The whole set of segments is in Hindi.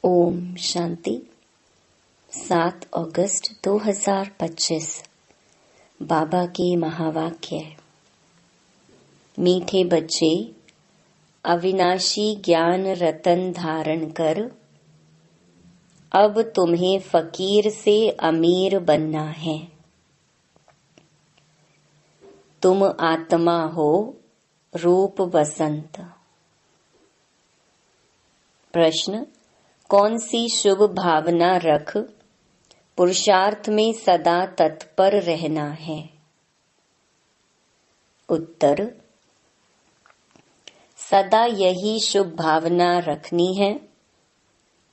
ओम शांति। 7 अगस्त 2025 बाबा के महावाक्य। मीठे बच्चे, अविनाशी ज्ञान रतन धारण कर, अब तुम्हें फकीर से अमीर बनना है। तुम आत्मा हो, रूप बसंत। प्रश्न: कौन सी शुभ भावना रख पुरुषार्थ में सदा तत्पर रहना है? उत्तर: सदा यही शुभ भावना रखनी है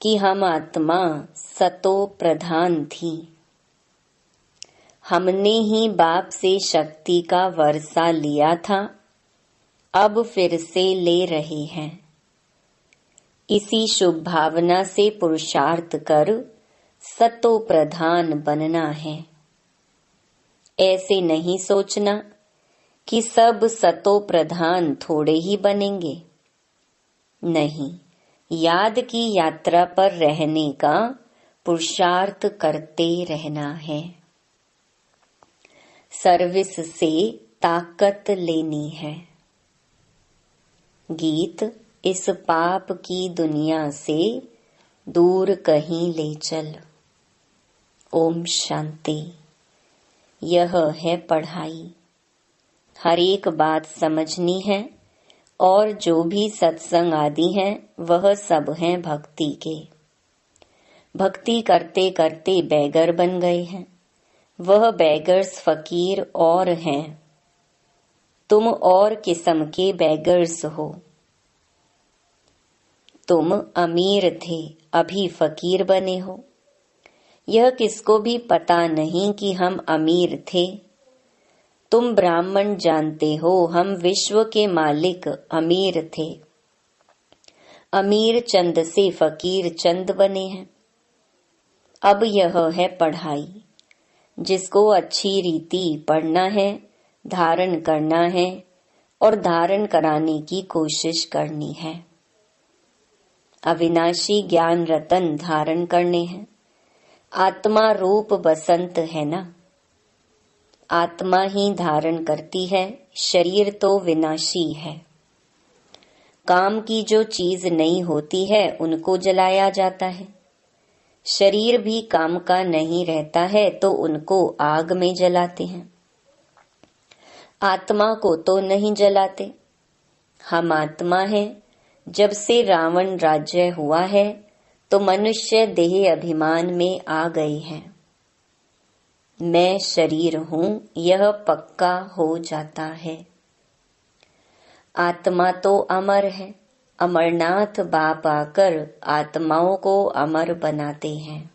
कि हम आत्मा सतो प्रधान थी। हमने ही बाप से शक्ति का वर्षा लिया था, अब फिर से ले रहे हैं। इसी शुभ भावना से पुरुषार्थ कर सतो प्रधान बनना है। ऐसे नहीं सोचना कि सब सतो प्रधान थोड़े ही बनेंगे। नहीं, याद की यात्रा पर रहने का पुरुषार्थ करते रहना है। सर्विस से ताकत लेनी है। गीत: इस पाप की दुनिया से दूर कहीं ले चल। ओम शांति। यह है पढ़ाई। हर एक बात समझनी है और जो भी सत्संग आदि हैं वह सब हैं भक्ति के। भक्ति करते करते बैगर बन गए हैं। वह बैगर्स फकीर और हैं। तुम और किस्म के बैगर्स हो। तुम अमीर थे, अभी फकीर बने हो। यह किसको भी पता नहीं कि हम अमीर थे। तुम ब्राह्मण जानते हो, हम विश्व के मालिक अमीर थे। अमीर चंद से फकीर चंद बने हैं। अब यह है पढ़ाई, जिसको अच्छी रीति पढ़ना है, धारण करना है और धारण कराने की कोशिश करनी है। अविनाशी ज्ञान रतन धारण करने हैं। आत्मा रूप बसंत है ना। आत्मा ही धारण करती है, शरीर तो विनाशी है। काम की जो चीज नहीं होती है उनको जलाया जाता है। शरीर भी काम का नहीं रहता है तो उनको आग में जलाते हैं। आत्मा को तो नहीं जलाते। हम आत्मा हैं। जब से रावण राज्य हुआ है तो मनुष्य देह अभिमान में आ गए हैं। मैं शरीर हूँ, यह पक्का हो जाता है। आत्मा तो अमर है। अमरनाथ बाप आकर आत्माओं को अमर बनाते हैं।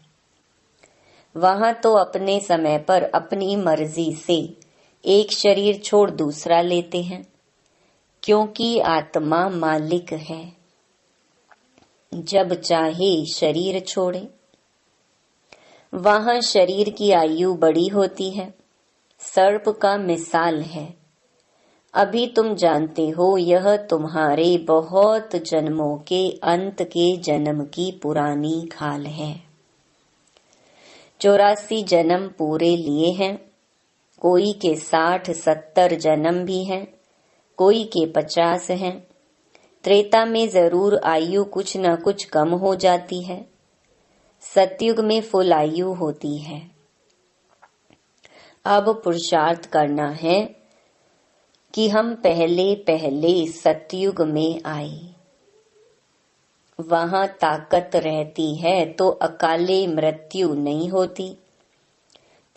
वहां तो अपने समय पर अपनी मर्जी से एक शरीर छोड़ दूसरा लेते हैं, क्योंकि आत्मा मालिक है। जब चाहे शरीर छोड़े। वहां शरीर की आयु बड़ी होती है, सर्प का मिसाल है। अभी तुम जानते हो यह तुम्हारे बहुत जन्मों के अंत के जन्म की पुरानी खाल है। 84 जन्म पूरे लिए हैं। कोई के 60-70 जन्म भी हैं, कोई के 50 हैं। त्रेता में जरूर आयु कुछ न कुछ कम हो जाती है। सतयुग में फुल आयु होती है। अब पुरुषार्थ करना है कि हम पहले पहले सतयुग में आए। वहां ताकत रहती है तो अकाले मृत्यु नहीं होती।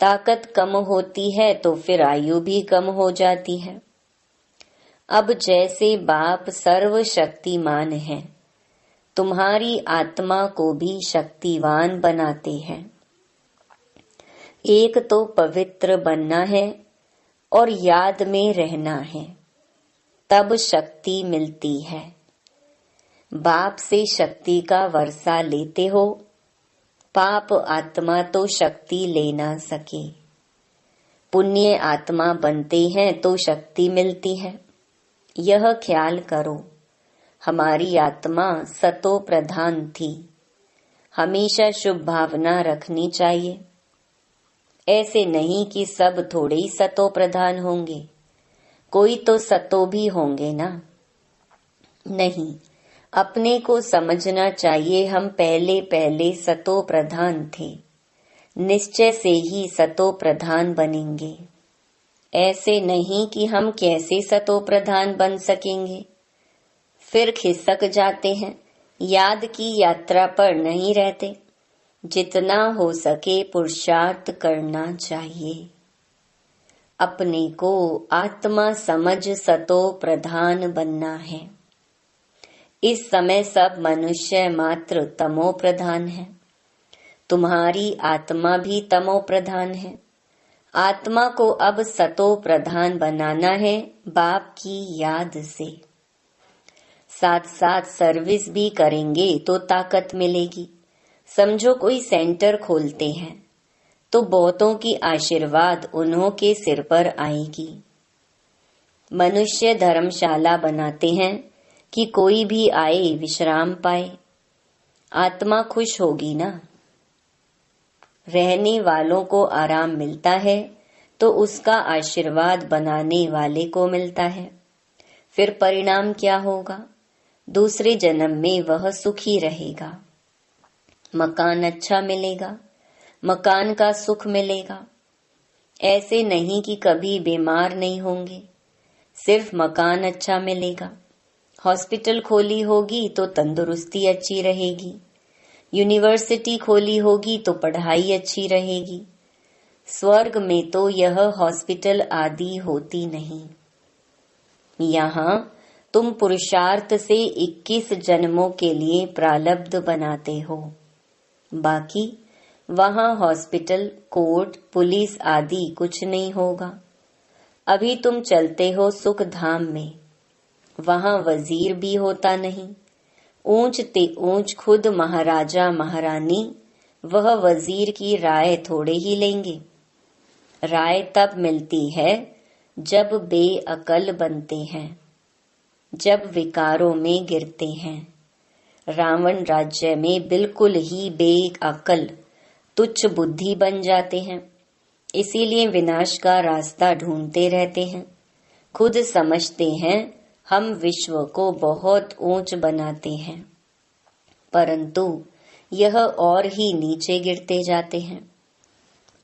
ताकत कम होती है तो फिर आयु भी कम हो जाती है। अब जैसे बाप सर्वशक्तिमान है, तुम्हारी आत्मा को भी शक्तिवान बनाते हैं। एक तो पवित्र बनना है और याद में रहना है, तब शक्ति मिलती है। बाप से शक्ति का वर्षा लेते हो, पाप आत्मा तो शक्ति ले ना सके। पुण्य आत्मा बनते हैं तो शक्ति मिलती है। यह ख्याल करो, हमारी आत्मा सतो प्रधान थी। हमेशा शुभ भावना रखनी चाहिए। ऐसे नहीं कि सब थोड़े ही सतो प्रधान होंगे, कोई तो सतो भी होंगे ना। नहीं, अपने को समझना चाहिए हम पहले पहले सतो प्रधान थे, निश्चय से ही सतो प्रधान बनेंगे। ऐसे नहीं कि हम कैसे सतो प्रधान बन सकेंगे, फिर खिसक जाते हैं, याद की यात्रा पर नहीं रहते। जितना हो सके पुरुषार्थ करना चाहिए। अपने को आत्मा समझ सतो प्रधान बनना है। इस समय सब मनुष्य मात्र तमो प्रधान है। तुम्हारी आत्मा भी तमो प्रधान है। आत्मा को अब सतो प्रधान बनाना है बाप की याद से। साथ साथ सर्विस भी करेंगे तो ताकत मिलेगी। समझो कोई सेंटर खोलते हैं तो बहुतों की आशीर्वाद उन्हों के सिर पर आएगी। मनुष्य धर्मशाला बनाते हैं कि कोई भी आए विश्राम पाए। आत्मा खुश होगी ना। रहने वालों को आराम मिलता है तो उसका आशीर्वाद बनाने वाले को मिलता है। फिर परिणाम क्या होगा? दूसरे जन्म में वह सुखी रहेगा, मकान अच्छा मिलेगा, मकान का सुख मिलेगा। ऐसे नहीं कि कभी बीमार नहीं होंगे, सिर्फ मकान अच्छा मिलेगा। हॉस्पिटल खोली होगी तो तंदुरुस्ती अच्छी रहेगी। यूनिवर्सिटी खोली होगी तो पढ़ाई अच्छी रहेगी। स्वर्ग में तो यह हॉस्पिटल आदि होती नहीं। यहाँ तुम पुरुषार्थ से 21 जन्मों के लिए प्रारब्ध बनाते हो। बाकी वहाँ हॉस्पिटल, कोर्ट, पुलिस आदि कुछ नहीं होगा। अभी तुम चलते हो सुख धाम में, वहाँ वजीर भी होता नहीं। ऊंच ते ऊंच खुद महाराजा महारानी वह वजीर की राय थोड़े ही लेंगे। राय तब मिलती है जब बेअकल बनते हैं, जब विकारों में गिरते हैं। रावण राज्य में बिल्कुल ही बेअकल तुच्छ बुद्धि बन जाते हैं, इसीलिए विनाश का रास्ता ढूंढते रहते हैं। खुद समझते हैं हम विश्व को बहुत ऊंच बनाते हैं, परंतु यह और ही नीचे गिरते जाते हैं।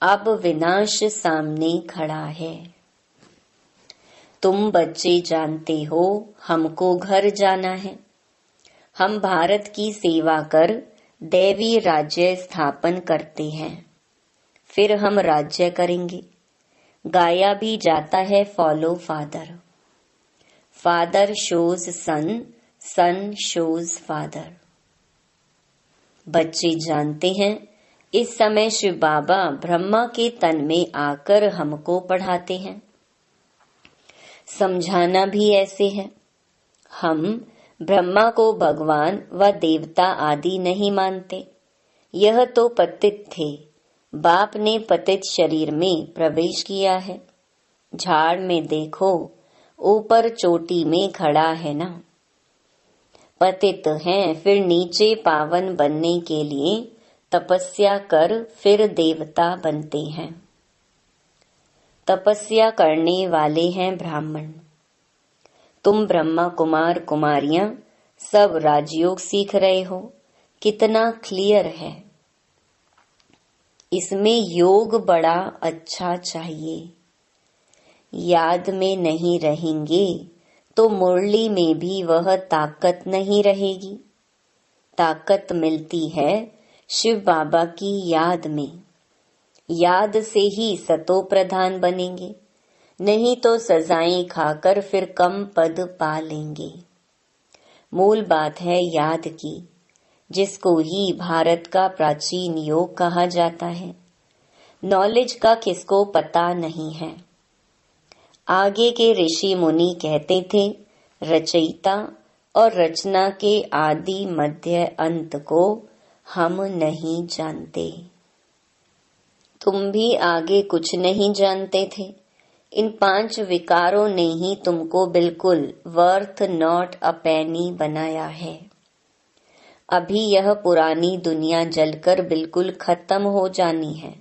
अब विनाश सामने खड़ा है। तुम बच्चे जानते हो हमको घर जाना है। हम भारत की सेवा कर दैवी राज्य स्थापन करते हैं, फिर हम राज्य करेंगे। गाया भी जाता है फॉलो फादर, फादर शोज सन, सन शोज फादर। बच्चे जानते हैं इस समय शिव बाबा ब्रह्मा के तन में आकर हमको पढ़ाते हैं। समझाना भी ऐसे है। हम ब्रह्मा को भगवान व देवता आदि नहीं मानते। यह तो पतित थे, बाप ने पतित शरीर में प्रवेश किया है। झाड़ में देखो, ऊपर चोटी में खड़ा है ना। पतित हैं, फिर नीचे पावन बनने के लिए तपस्या कर फिर देवता बनते हैं। तपस्या करने वाले हैं ब्राह्मण। तुम ब्रह्मा कुमार कुमारियां सब राजयोग सीख रहे हो, कितना क्लियर है। इसमें योग बड़ा अच्छा चाहिए। याद में नहीं रहेंगे तो मुरली में भी वह ताकत नहीं रहेगी। ताकत मिलती है शिव बाबा की याद में। याद से ही सतो प्रधान बनेंगे, नहीं तो सजाएं खाकर फिर कम पद पा लेंगे। मूल बात है याद की, जिसको ही भारत का प्राचीन योग कहा जाता है। नॉलेज का किसको पता नहीं है। आगे के ऋषि मुनि कहते थे रचयिता और रचना के आदि मध्य अंत को हम नहीं जानते। तुम भी आगे कुछ नहीं जानते थे। इन 5 विकारों ने ही तुमको बिल्कुल वर्थ नॉट अ पेनी बनाया है। अभी यह पुरानी दुनिया जलकर बिल्कुल खत्म हो जानी है,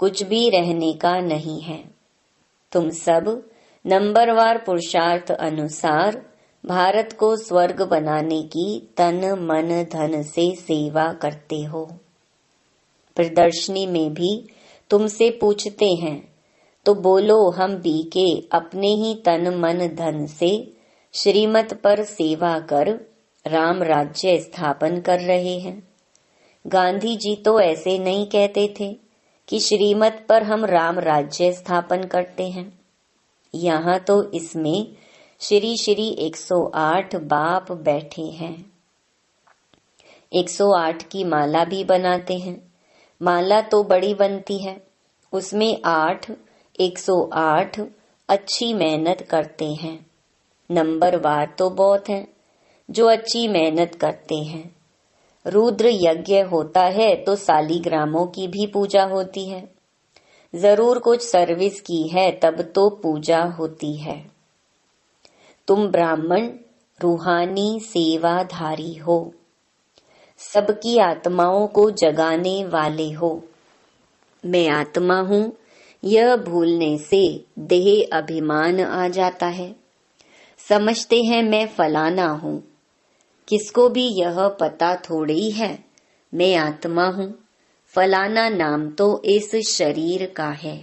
कुछ भी रहने का नहीं है। तुम सब नंबरवार पुरुषार्थ अनुसार भारत को स्वर्ग बनाने की तन मन धन से सेवा करते हो। प्रदर्शनी में भी तुमसे पूछते हैं तो बोलो हम भी के अपने ही तन मन धन से श्रीमत पर सेवा कर राम राज्य स्थापन कर रहे हैं। गांधी जी तो ऐसे नहीं कहते थे कि श्रीमत पर हम राम राज्य स्थापन करते हैं। यहाँ तो इसमें श्री श्री 108 बाप बैठे हैं। 108 की माला भी बनाते हैं। माला तो बड़ी बनती है, उसमें 8 108 अच्छी मेहनत करते हैं। नंबरवार तो बहुत हैं जो अच्छी मेहनत करते हैं। रुद्र यज्ञ होता है तो सालीग्रामों की भी पूजा होती है। जरूर कुछ सर्विस की है तब तो पूजा होती है। तुम ब्राह्मण रूहानी सेवाधारी हो, सबकी आत्माओं को जगाने वाले हो। मैं आत्मा हूँ यह भूलने से देह अभिमान आ जाता है। समझते हैं मैं फलाना हूँ, किसको भी यह पता थोड़ी है मैं आत्मा हूँ। फलाना नाम तो इस शरीर का है।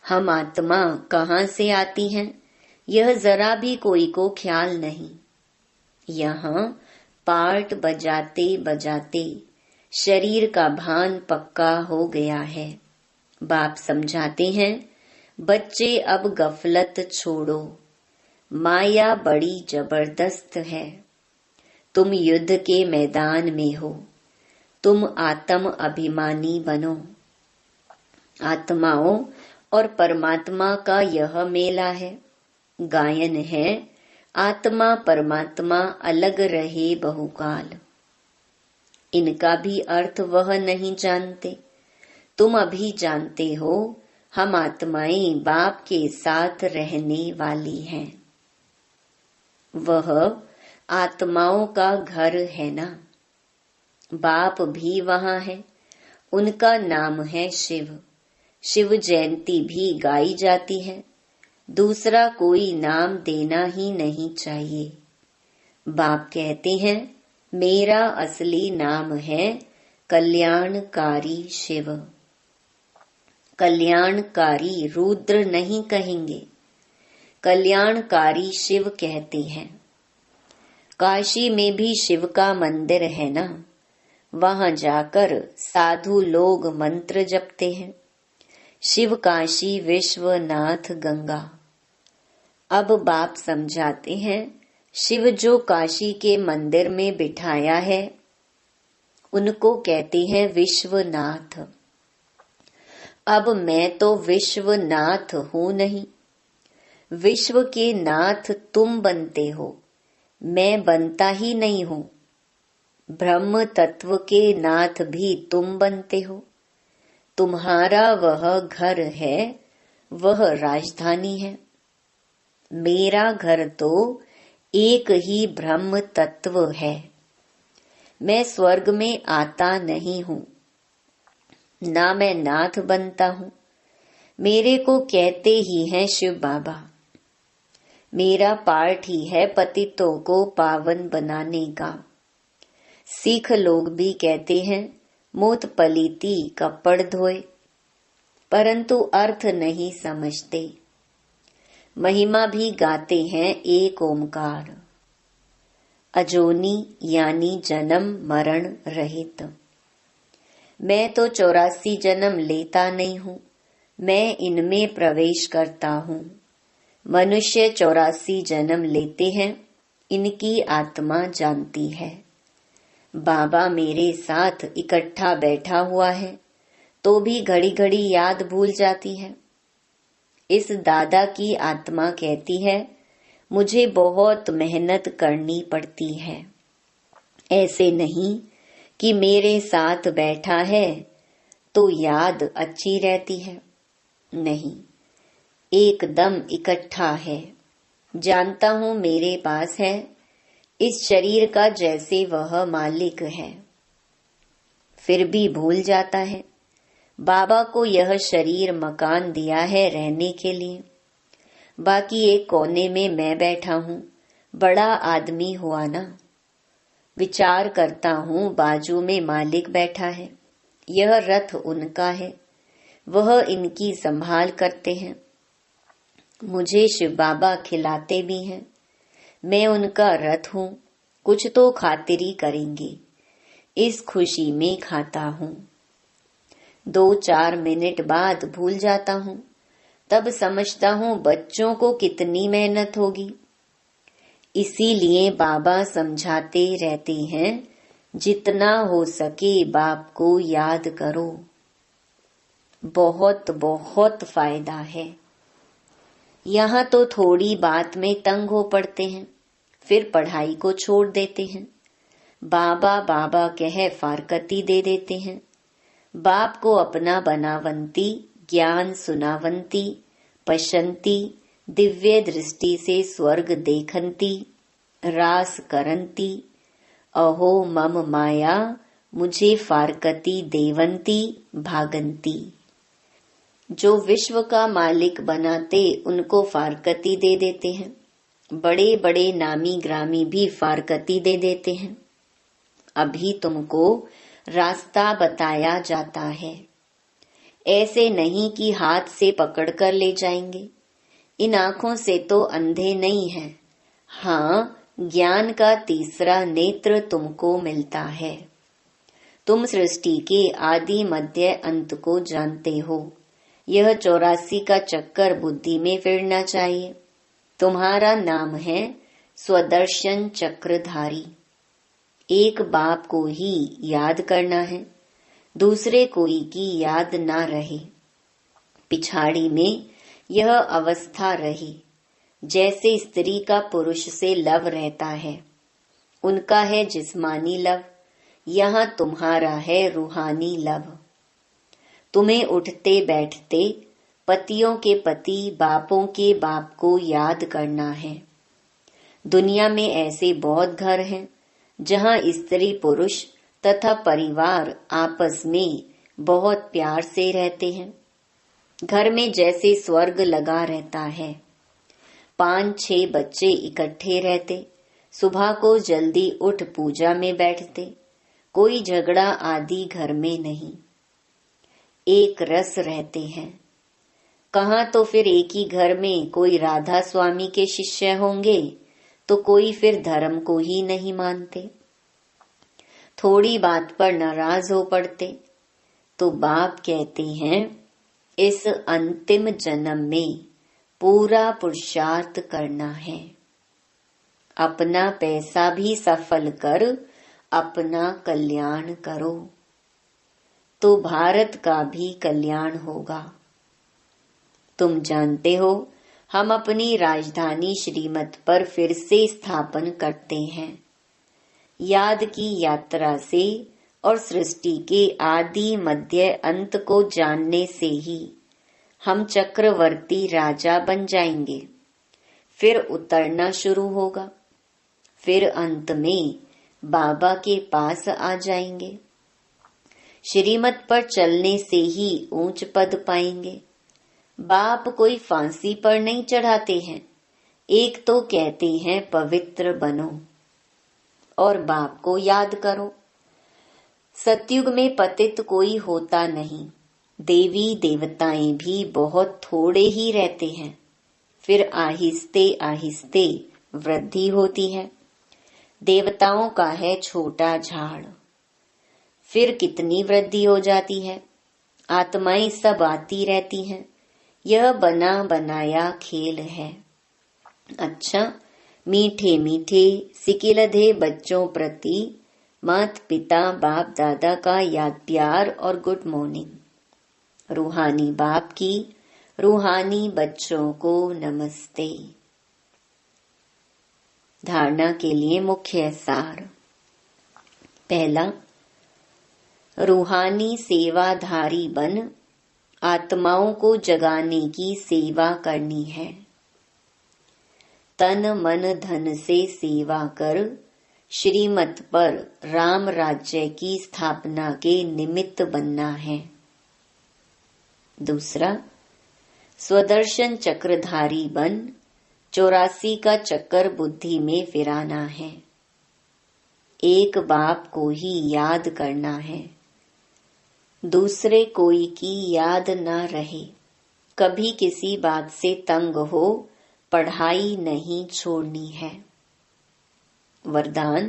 हम आत्मा कहाँ से आती हैं यह जरा भी कोई को ख्याल नहीं। यहाँ पार्ट बजाते बजाते शरीर का भान पक्का हो गया है। बाप समझाते हैं बच्चे अब गफलत छोड़ो, माया बड़ी जबरदस्त है। तुम युद्ध के मैदान में हो, तुम आत्म अभिमानी बनो। आत्माओं और परमात्मा का यह मेला है। गायन है आत्मा परमात्मा अलग रहे बहुकाल। इनका भी अर्थ वह नहीं जानते। तुम अभी जानते हो हम आत्माएं बाप के साथ रहने वाली हैं। वह आत्माओं का घर है ना। बाप भी वहां है, उनका नाम है शिव। शिव जयंती भी गाई जाती है। दूसरा कोई नाम देना ही नहीं चाहिए। बाप कहते हैं मेरा असली नाम है कल्याणकारी शिव। कल्याणकारी रुद्र नहीं कहेंगे, कल्याणकारी शिव कहते हैं। काशी में भी शिव का मंदिर है ना, वहां जाकर साधु लोग मंत्र जपते हैं। शिव काशी विश्वनाथ गंगा। अब बाप समझाते हैं शिव जो काशी के मंदिर में बिठाया है उनको कहते हैं विश्वनाथ। अब मैं तो विश्वनाथ हूं नहीं, विश्व के नाथ तुम बनते हो, मैं बनता ही नहीं हूं। ब्रह्म तत्व के नाथ भी तुम बनते हो। तुम्हारा वह घर है, वह राजधानी है। मेरा घर तो एक ही ब्रह्म तत्व है। मैं स्वर्ग में आता नहीं हूँ, ना मैं नाथ बनता हूँ। मेरे को कहते ही हैं शिव बाबा। मेरा पार्ट ही है पतितों को पावन बनाने का। सिख लोग भी कहते हैं मूत पलीती कपड़ धोए, परंतु अर्थ नहीं समझते। महिमा भी गाते हैं एक ओमकार, अजोनी यानी जन्म मरण रहित। मैं तो 84 जन्म लेता नहीं हूँ, मैं इनमें प्रवेश करता हूँ। मनुष्य 84 जन्म लेते हैं, इनकी आत्मा जानती है। बाबा मेरे साथ इकट्ठा बैठा हुआ है तो भी घड़ी घड़ी याद भूल जाती है। इस दादा की आत्मा कहती है मुझे बहुत मेहनत करनी पड़ती है। ऐसे नहीं कि मेरे साथ बैठा है तो याद अच्छी रहती है, नहीं, एकदम इकट्ठा है। जानता हूँ मेरे पास है, इस शरीर का जैसे वह मालिक है, फिर भी भूल जाता है। बाबा को यह शरीर मकान दिया है रहने के लिए। बाकी एक कोने में मैं बैठा हूँ, बड़ा आदमी हुआ ना। विचार करता हूँ बाजू में मालिक बैठा है, यह रथ उनका है, वह इनकी संभाल करते हैं। मुझे शिव बाबा खिलाते भी हैं, मैं उनका रथ हूँ, कुछ तो खातिरी करेंगे, इस खुशी में खाता हूँ। 2-4 मिनट बाद भूल जाता हूँ, तब समझता हूँ बच्चों को कितनी मेहनत होगी। इसीलिए बाबा समझाते रहते हैं, जितना हो सके बाप को याद करो। बहुत बहुत फायदा है। यहाँ तो थोड़ी बात में तंग हो पड़ते हैं, फिर पढ़ाई को छोड़ देते हैं। बाबा बाबा कह फारकती दे देते हैं। बाप को अपना बनावंती, ज्ञान सुनावंती, पशंती, दिव्य दृष्टि से स्वर्ग देखंती, रास करंती, अहो मम माया मुझे फारकती देवंती भागंती। जो विश्व का मालिक बनाते उनको फारकती दे देते हैं। बड़े बड़े नामी ग्रामी भी फारकती दे देते हैं। अभी तुमको रास्ता बताया जाता है, ऐसे नहीं कि हाथ से पकड़कर ले जाएंगे। इन आँखों से तो अंधे नहीं हैं। हाँ, ज्ञान का तीसरा नेत्र तुमको मिलता है। तुम सृष्टि के आदि मध्य अंत को जानते हो। यह 84 का चक्कर बुद्धि में फिरना चाहिए। तुम्हारा नाम है स्वदर्शन चक्रधारी। एक बाप को ही याद करना है, दूसरे कोई की याद ना रहे। पिछाड़ी में यह अवस्था रही, जैसे स्त्री का पुरुष से लव रहता है। उनका है जिस्मानी लव, यहाँ तुम्हारा है रूहानी लव। तुम्हें उठते बैठते पतियों के पति, बापों के बाप को याद करना है। दुनिया में ऐसे बहुत घर हैं जहाँ स्त्री पुरुष तथा परिवार आपस में बहुत प्यार से रहते हैं। घर में जैसे स्वर्ग लगा रहता है। 5-6 बच्चे इकट्ठे रहते, सुबह को जल्दी उठ पूजा में बैठते, कोई झगड़ा आदि घर में नहीं, एक रस रहते हैं। कहाँ तो फिर एक ही घर में कोई राधा स्वामी के शिष्य होंगे तो कोई फिर धर्म को ही नहीं मानते। थोड़ी बात पर नाराज हो पड़ते तो बाप कहते हैं, इस अंतिम जन्म में पूरा पुरुषार्थ करना है। अपना पैसा भी सफल कर अपना कल्याण करो, तो भारत का भी कल्याण होगा। तुम जानते हो, हम अपनी राजधानी श्रीमत पर फिर से स्थापन करते हैं। याद की यात्रा से और सृष्टि के आदि मध्य अंत को जानने से ही हम चक्रवर्ती राजा बन जाएंगे। फिर उतरना शुरू होगा, फिर अंत में बाबा के पास आ जाएंगे। श्रीमत पर चलने से ही ऊंच पद पाएंगे। बाप कोई फांसी पर नहीं चढ़ाते हैं, एक तो कहते हैं पवित्र बनो और बाप को याद करो। सतयुग में पतित कोई होता नहीं, देवी देवताएं भी बहुत थोड़े ही रहते हैं, फिर आहिस्ते आहिस्ते वृद्धि होती है। देवताओं का है छोटा झाड़, फिर कितनी वृद्धि हो जाती है। आत्माएं सब आती रहती हैं, यह बना बनाया खेल है। अच्छा, मीठे मीठे सिकिलधे बच्चों प्रति माता पिता बाप दादा का याद प्यार और गुड मॉर्निंग। रूहानी बाप की रूहानी बच्चों को नमस्ते। धारणा के लिए मुख्य सार। पहला, रूहानी सेवाधारी बन आत्माओं को जगाने की सेवा करनी है। तन मन धन से सेवा कर श्रीमत पर राम राज्य की स्थापना के निमित्त बनना है। दूसरा, स्वदर्शन चक्रधारी बन 84 का चक्कर बुद्धि में फिराना है। एक बाप को ही याद करना है, दूसरे कोई की याद ना रहे। कभी किसी बात से तंग हो पढ़ाई नहीं छोड़नी है। वरदान,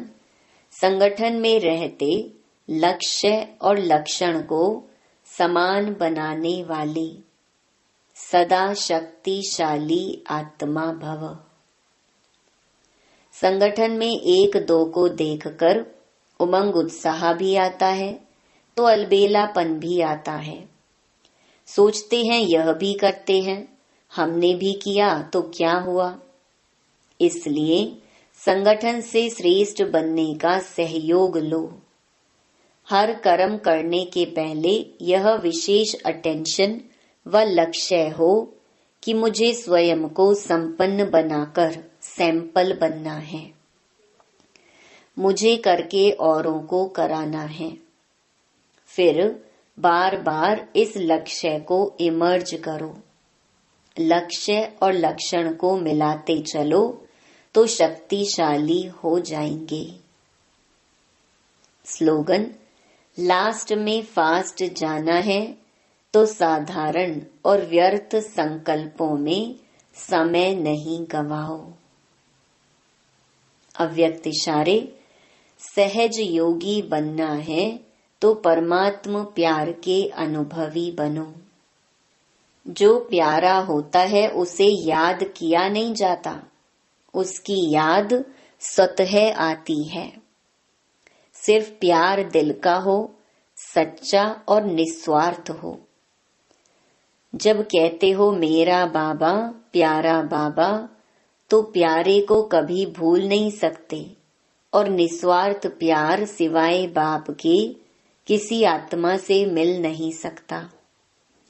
संगठन में रहते लक्ष्य और लक्षण को समान बनाने वाले सदा शक्तिशाली आत्मा भव। संगठन में एक दो को देखकर उमंग उत्साह भी आता है तो अलबेलापन भी आता है। सोचते हैं यह भी करते हैं, हमने भी किया तो क्या हुआ। इसलिए संगठन से श्रेष्ठ बनने का सहयोग लो। हर कर्म करने के पहले यह विशेष अटेंशन व लक्ष्य हो कि मुझे स्वयं को संपन्न बनाकर सैंपल बनना है। मुझे करके औरों को कराना है। फिर बार बार इस लक्ष्य को इमर्ज करो। लक्ष्य और लक्षण को मिलाते चलो तो शक्तिशाली हो जाएंगे। स्लोगन, लास्ट में फास्ट जाना है तो साधारण और व्यर्थ संकल्पों में समय नहीं गवाओ। अव्यक्त इशारे, सहज योगी बनना है तो परमात्म प्यार के अनुभवी बनो। जो प्यारा होता है उसे याद किया नहीं जाता, उसकी याद स्वतः आती है। सिर्फ प्यार दिल का हो, सच्चा और निस्वार्थ हो। जब कहते हो मेरा बाबा प्यारा बाबा, तो प्यारे को कभी भूल नहीं सकते और निस्वार्थ प्यार सिवाय बाप के किसी आत्मा से मिल नहीं सकता।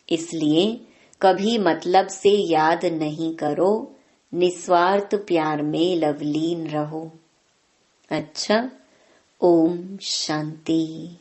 इसलिए कभी मतलब से याद नहीं करो, निस्वार्थ प्यार में लवलीन रहो। अच्छा, ओम शांति।